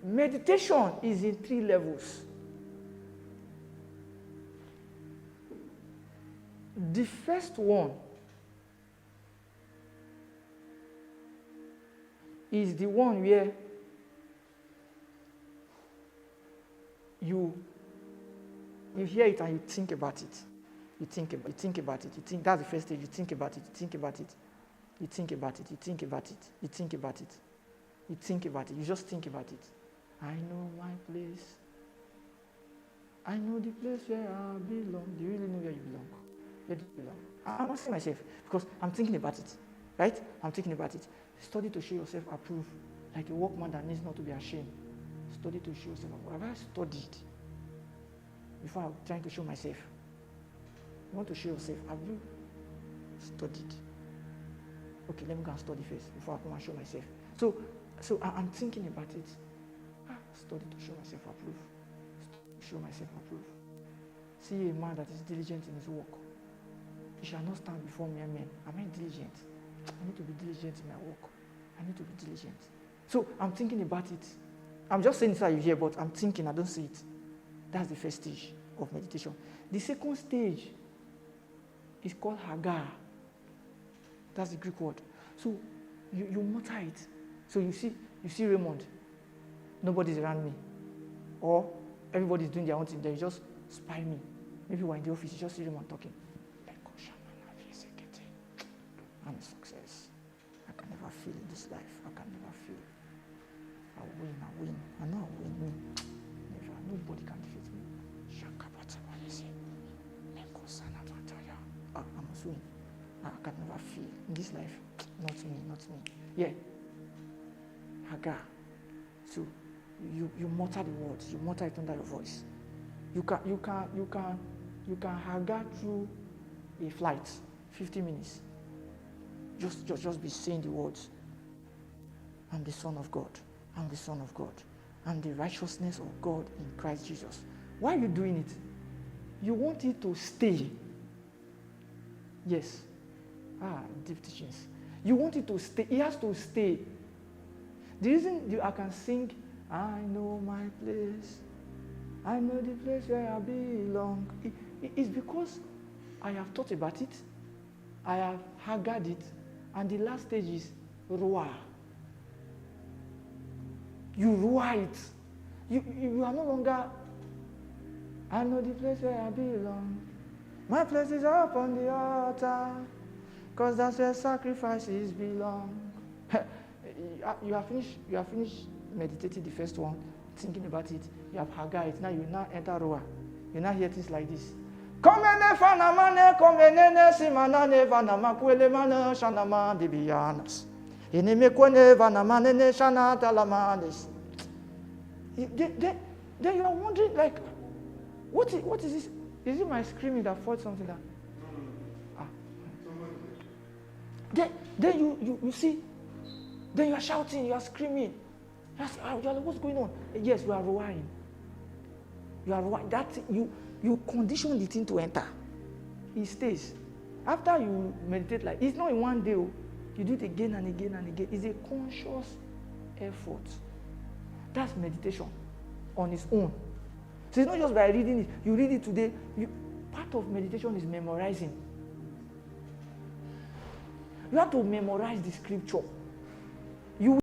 Meditation is in 3 levels. The first one is the one where you hear it and you think about it. You think about it. You think that's the first stage. You think about it. You think about it. You think about it. You think about it. You think about it. You think about it. You just think about it. I know my place. I know the place where I belong. Do you really know where you belong? Where do you belong? I'm asking myself because I'm thinking about it. Right? I'm thinking about it. Study to show yourself approved, like a workman that needs not to be ashamed. Study to show yourself approved. Have I studied before I'm trying to show myself? You want to show yourself? Have you studied? Okay, let me go and study first before I come and show myself. So I'm thinking about it. Study to show myself approved. Study to show myself approved. See a man that is diligent in his work. He shall not stand before mere men. Am I diligent? I need to be diligent in my work. I need to be diligent. So I'm thinking about it. I'm just saying it so you hear, but I'm thinking, I don't see it. That's the first stage of meditation. The second stage is called Hagar. That's the Greek word. So you mutter it. So you see Raymond. Nobody's around me. Or everybody's doing their own thing. They just spy me. Maybe we're in the office, you just see Raymond talking. I'm a success. I can never fail in this life. I can never fail. I win. I know I win. Never. Nobody can defeat me. I must win. I can never fail in this life. Not me. Yeah. Hagar. So you mutter the words. You mutter it under your voice. You can Hagar through a flight, 50 minutes. Just be saying the words. I'm the Son of God. I'm the Son of God. I'm the righteousness of God in Christ Jesus. Why are you doing it? You want it to stay. Yes. Deep teachings. You want it to stay. It has to stay. The reason I can sing, I know my place. I know the place where I belong. It's because I have thought about it. I have Haggared it. And the last stage is Rua. You Rua it. You are no longer, I know the place where I belong. My place is up on the altar, because that's where sacrifices belong. You have finished meditating the first one, thinking about it. You have Haggared it. Now you enter Rua. You now hear things like this. Komene fanamane komene simanane vanama kwele mana shanama dibianas. Inime kwene vanamane ne shanata lamanes. Then you are wondering, like, what is this? Is it my screaming that fought something that? Then you see, then you are shouting, you are screaming. You're like, what's going on? Yes, you are roaring. You are roaring. That you condition the thing to enter. It stays. After you meditate, like, it's not in one day. You do it again and again and again. It's a conscious effort. That's meditation on its own. So it's not just by reading it. You read it today. Part of meditation is memorizing. You have to memorize the scripture.